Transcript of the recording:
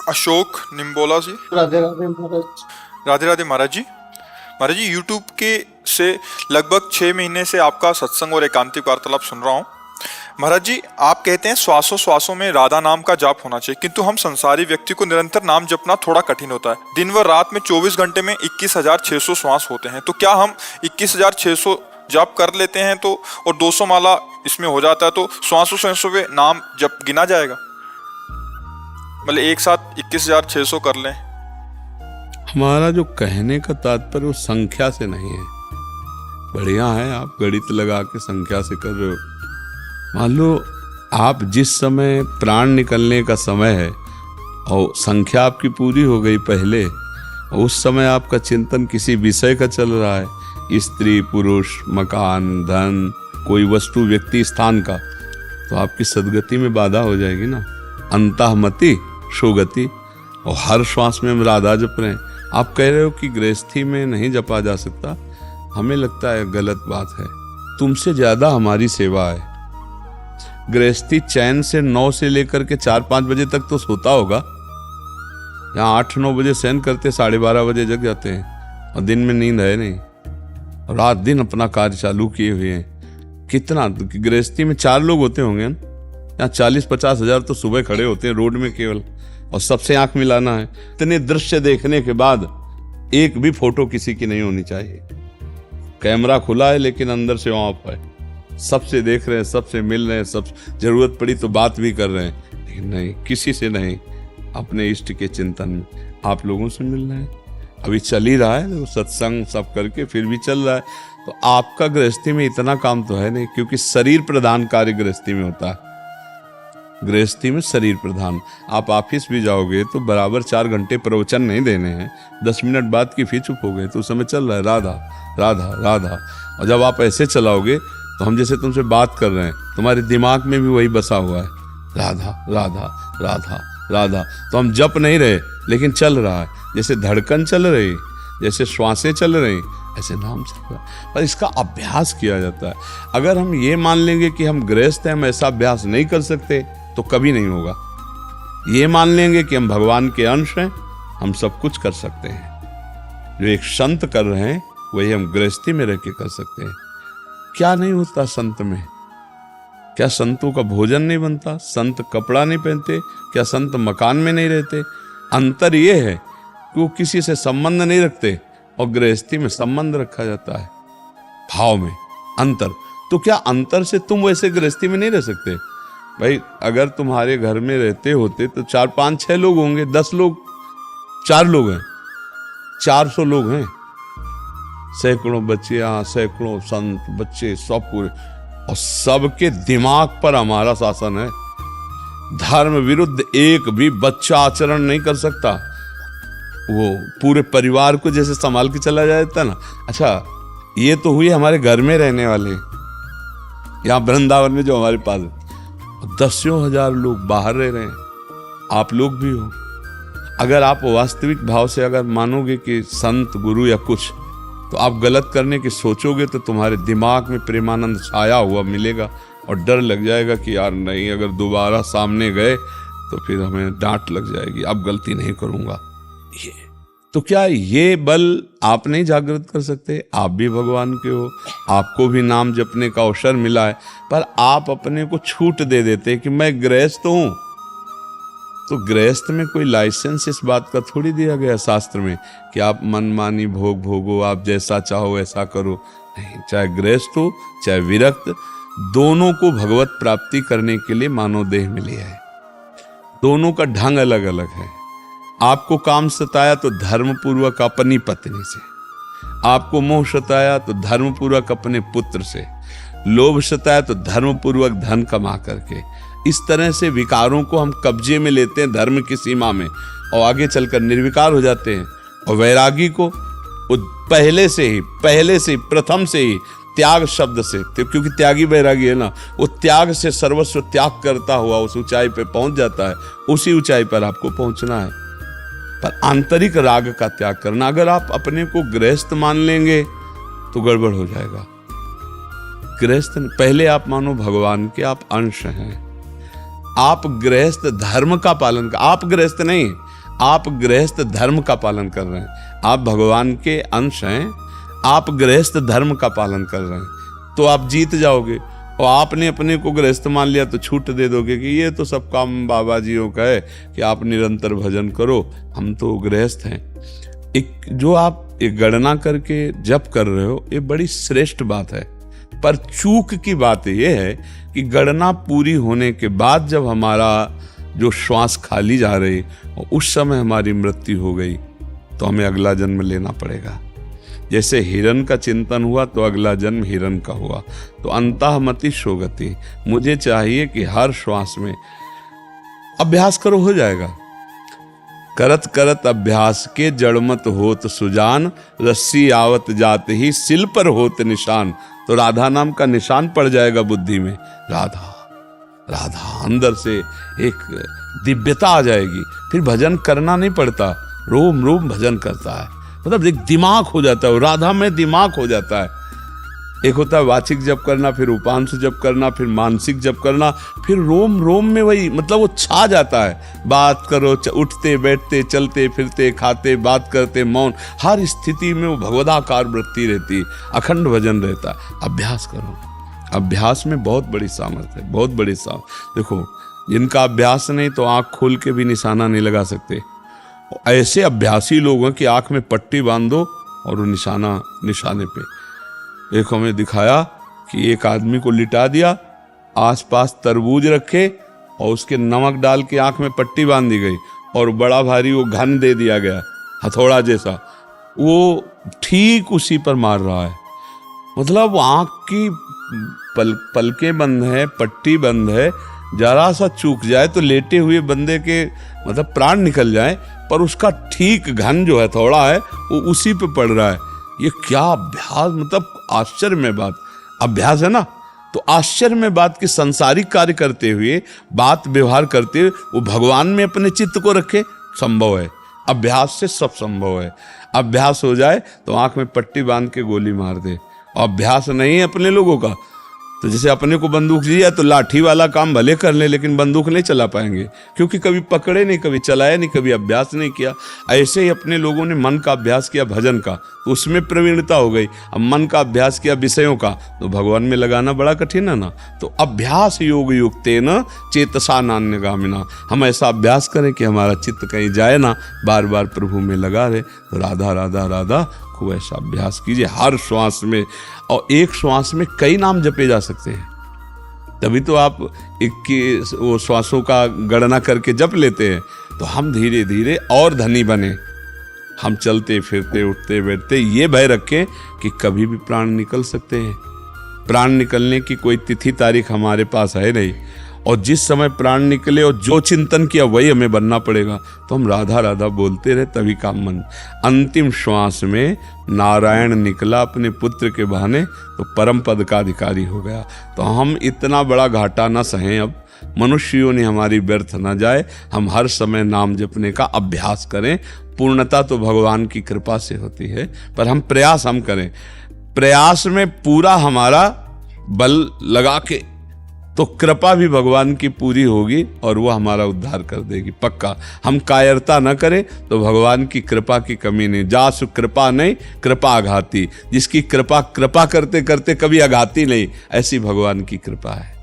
अशोक निम्बोला जी। राधे राधे महाराज। राधे राधे महाराज जी। महाराज जी, YouTube के से लगभग 6 महीने से आपका सत्संग और एकांतिक वार्तालाप सुन रहा हूँ। महाराज जी, आप कहते हैं श्वासों श्वासों में राधा नाम का जाप होना चाहिए, किंतु हम संसारी व्यक्ति को निरंतर नाम जपना थोड़ा कठिन होता है। दिन व रात में 24 घंटे में 21,600 श्वास होते हैं, तो क्या हम 21,600 जाप कर लेते हैं तो और 200 माला इसमें हो जाता है, तो श्वासों श्वासों में नाम जप गिना जाएगा? मतलब एक साथ 21,600 कर लें। हमारा जो कहने का तात्पर्य वो संख्या से नहीं है। बढ़िया है, आप गणित लगा के संख्या से कर रहे हो। मान लो आप जिस समय प्राण निकलने का समय है और संख्या आपकी पूरी हो गई पहले, और उस समय आपका चिंतन किसी विषय का चल रहा है, स्त्री पुरुष, मकान, धन, कोई वस्तु, व्यक्ति, स्थान का, तो आपकी सदगति में बाधा हो जाएगी ना। अंतःमति सुगति। और हर श्वास में हम राधा जप रहे हैं। आप कह रहे हो कि गृहस्थी में नहीं जपा जा सकता, हमें लगता है गलत बात है। तुमसे ज्यादा हमारी सेवा है। गृहस्थी चैन से 9 से लेकर के 4-5 बजे तक तो सोता होगा। यहाँ 8-9 बजे शयन करते, 12:30 बजे जग जाते हैं, और दिन में नींद है नहीं, और रात दिन अपना कार्य चालू किए हुए हैं। कितना गृहस्थी में 4 लोग होते होंगे ना, यहाँ 40-50 हजार तो सुबह खड़े होते हैं रोड में केवल, और सबसे आंख मिलाना है। इतने दृश्य देखने के बाद एक भी फोटो किसी की नहीं होनी चाहिए। कैमरा खुला है लेकिन अंदर से ऑफ है। सबसे देख रहे हैं, सबसे मिल रहे हैं, सब जरूरत पड़ी तो बात भी कर रहे हैं, लेकिन नहीं, किसी से नहीं। अपने इष्ट के चिंतन में आप लोगों से मिल रहे हैं। अभी चल ही रहा है सत्संग सब करके, फिर भी चल रहा है। तो आपका गृहस्थी में इतना काम तो है नहीं, क्योंकि शरीर प्रधान कार्य गृहस्थी में होता है। गृहस्थी में शरीर प्रधान। आप ऑफिस भी जाओगे तो बराबर 4 घंटे प्रवचन नहीं देने हैं, 10 मिनट बाद की फिर चुप हो गए, तो उस समय चल रहा है राधा राधा राधा। और जब आप ऐसे चलाओगे तो हम जैसे तुमसे बात कर रहे हैं, तुम्हारे दिमाग में भी वही बसा हुआ है, राधा राधा राधा राधा। तो हम जप नहीं रहे लेकिन चल रहा है, जैसे धड़कन चल रही, जैसे श्वासें चल रही, ऐसे नाम चल रहा है। पर इसका अभ्यास किया जाता है। अगर हम ये मान लेंगे कि हम गृहस्थ हैं, हम ऐसा अभ्यास नहीं कर सकते, तो कभी नहीं होगा। ये मान लेंगे कि हम भगवान के अंश हैं, हम सब कुछ कर सकते हैं। जो एक संत कर रहे हैं वही हम गृहस्थी में रह के कर सकते हैं। क्या नहीं होता संत में? क्या संतों का भोजन नहीं बनता? संत कपड़ा नहीं पहनते? क्या संत मकान में नहीं रहते? अंतर ये है कि वो किसी से संबंध नहीं रखते, और गृहस्थी में संबंध रखा जाता है, भाव में अंतर। तो क्या अंतर से तुम वैसे गृहस्थी में नहीं रह सकते? भाई, अगर तुम्हारे घर में रहते होते तो 4-5-6 लोग होंगे, 10 लोग, 4 लोग हैं, 400 लोग हैं, सैकड़ों बच्चे, यहाँ सैकड़ों संत बच्चे, सब पूरे, और सबके दिमाग पर हमारा शासन है। धर्म विरुद्ध एक भी बच्चा आचरण नहीं कर सकता। वो पूरे परिवार को जैसे संभाल के चला जाता ना। अच्छा, ये तो हुई हमारे घर में रहने वाले, यहाँ वृंदावन में जो हमारे पास 10,000 लोग बाहर रह रहे हैं, आप लोग भी हो। अगर आप वास्तविक भाव से अगर मानोगे कि संत गुरु या कुछ, तो आप गलत करने की सोचोगे तो तुम्हारे दिमाग में प्रेमानंद छाया हुआ मिलेगा, और डर लग जाएगा कि यार नहीं, अगर दोबारा सामने गए तो फिर हमें डांट लग जाएगी, अब गलती नहीं करूंगा। ये तो क्या ये बल आप नहीं जागृत कर सकते? आप भी भगवान के हो, आपको भी नाम जपने का अवसर मिला है, पर आप अपने को छूट दे देते कि मैं गृहस्थ हूं। तो गृहस्थ में कोई लाइसेंस इस बात का थोड़ी दिया गया शास्त्र में कि आप मनमानी भोग भोगो, आप जैसा चाहो ऐसा करो। नहीं, चाहे गृहस्थ हो चाहे विरक्त, दोनों को भगवत प्राप्ति करने के लिए मानव देह मिली है। दोनों का ढंग अलग अलग है। आपको काम सताया तो धर्मपूर्वक अपनी पत्नी से, आपको मोह सताया तो धर्मपूर्वक अपने पुत्र से, लोभ सताया तो धर्मपूर्वक धन कमा करके। इस तरह से विकारों को हम कब्जे में लेते हैं धर्म की सीमा में, और आगे चलकर निर्विकार हो जाते हैं। और वैरागी को वो पहले से ही प्रथम से ही त्याग शब्द से, क्योंकि त्यागी वैरागी है ना, वो त्याग से सर्वस्व त्याग करता हुआ उस ऊंचाई पे पहुंच जाता है। उसी ऊंचाई पर आपको पहुंचना है, पर आंतरिक राग का त्याग करना। अगर आप अपने को गृहस्थ मान लेंगे तो गड़बड़ हो जाएगा। गृहस्थ पहले आप मानो भगवान के आप अंश हैं। आप गृहस्थ धर्म का पालन कर, आप गृहस्थ नहीं, आप गृहस्थ धर्म का पालन कर रहे हैं, आप भगवान के अंश हैं, आप गृहस्थ धर्म का पालन कर रहे हैं, तो आप जीत जाओगे। और आपने अपने को गृहस्थ मान लिया तो छूट दे दोगे कि ये तो सब काम बाबा जियों का है कि आप निरंतर भजन करो, हम तो गृहस्थ हैं। एक जो आप एक गणना करके जप कर रहे हो, ये बड़ी श्रेष्ठ बात है। पर चूक की बात यह है कि गणना पूरी होने के बाद जब हमारा जो श्वास खाली जा रही और उस समय हमारी मृत्यु हो गई, तो हमें अगला जन्म लेना पड़ेगा। जैसे हिरण का चिंतन हुआ तो अगला जन्म हिरण का हुआ। तो अंतःमति शोगति, मुझे चाहिए कि हर श्वास में अभ्यास करो, हो जाएगा। करत करत अभ्यास के जड़मत होत सुजान, रस्सी आवत जात ही सिल पर होत निशान। तो राधा नाम का निशान पड़ जाएगा बुद्धि में, राधा राधा, अंदर से एक दिव्यता आ जाएगी। फिर भजन करना नहीं पड़ता, रोम रोम भजन करता है, मतलब एक दिमाग हो जाता है, राधा में दिमाग हो जाता है। एक होता है वाचिक जप करना, फिर उपांश जप करना, फिर मानसिक जप करना, फिर रोम रोम में वही, मतलब वो छा जाता है। बात करो, उठते बैठते चलते फिरते खाते बात करते मौन, हर स्थिति में वो भगवदाकार वृत्ति रहती, अखंड भजन रहता है। अभ्यास करो, अभ्यास में बहुत बड़ी सामर्थ्य है, बहुत बड़ी सामर्थ्य। देखो, जिनका अभ्यास नहीं तो आंख खोल के भी निशाना नहीं लगा सकते। ऐसे अभ्यासी लोगों की आंख में पट्टी बांध दो और वो निशाने पे। एक हमें दिखाया कि एक आदमी को लिटा दिया, आसपास तरबूज रखे और उसके नमक डाल के आंख में पट्टी बांध दी गई और बड़ा भारी वो घन दे दिया गया, हथौड़ा जैसा, वो ठीक उसी पर मार रहा है। मतलब आंख की पलकें बंद है, पट्टी बंद है, जरा सा चूक जाए तो लेटे हुए बंदे के मतलब प्राण निकल जाए, पर उसका ठीक घन जो है थोड़ा है वो उसी पे पड़ रहा है। ये क्या अभ्यास, मतलब आश्चर्य में बात, अभ्यास है ना। तो आश्चर्य में बात कि संसारिक कार्य करते हुए, बात व्यवहार करते हुए वो भगवान में अपने चित्त को रखे, संभव है। अभ्यास से सब संभव है। अभ्यास हो जाए तो आंख में पट्टी बांध के गोली मार दे। और अभ्यास नहीं है अपने लोगों का, तो जैसे अपने को बंदूक दी है तो लाठी वाला काम भले कर ले, लेकिन बंदूक नहीं चला पाएंगे, क्योंकि कभी पकड़े नहीं, कभी चलाया नहीं, कभी अभ्यास नहीं किया। ऐसे ही अपने लोगों ने मन का अभ्यास किया, भजन का, तो उसमें प्रवीणता हो गई। अब मन का अभ्यास किया विषयों का, तो भगवान में लगाना बड़ा कठिन है ना। तो अभ्यास योग युक्तेन चेतसा नान्यगामिना, हम ऐसा अभ्यास करें कि हमारा चित्त कहीं जाए ना, बार बार प्रभु में लगा रहे। तो राधा राधा राधा खूब ऐसा अभ्यास कीजिए हर श्वास में। और एक श्वास में कई नाम जपे जा सकते हैं, तभी तो आप 21 वो श्वासों का गणना करके जप लेते हैं। तो हम धीरे धीरे और धनी बने। हम चलते फिरते उठते बैठते ये भय रखें कि कभी भी प्राण निकल सकते हैं। प्राण निकलने की कोई तिथि तारीख हमारे पास है नहीं, और जिस समय प्राण निकले और जो चिंतन किया वही हमें बनना पड़ेगा। तो हम राधा राधा बोलते रहे, तभी काम मन। अंतिम श्वास में नारायण निकला अपने पुत्र के बहाने, तो परम पद का अधिकारी हो गया। तो हम इतना बड़ा घाटा ना सहें, अब मनुष्यों ने हमारी व्यर्थ ना जाए। हम हर समय नाम जपने का अभ्यास करें। पूर्णता तो भगवान की कृपा से होती है, पर हम प्रयास हम करें। प्रयास में पूरा हमारा बल लगा के, तो कृपा भी भगवान की पूरी होगी और वो हमारा उद्धार कर देगी, पक्का। हम कायरता न करें तो भगवान की कृपा की कमी नहीं। जासु कृपा नहीं कृपा आघाती, जिसकी कृपा करते करते कभी आघाती नहीं, ऐसी भगवान की कृपा है।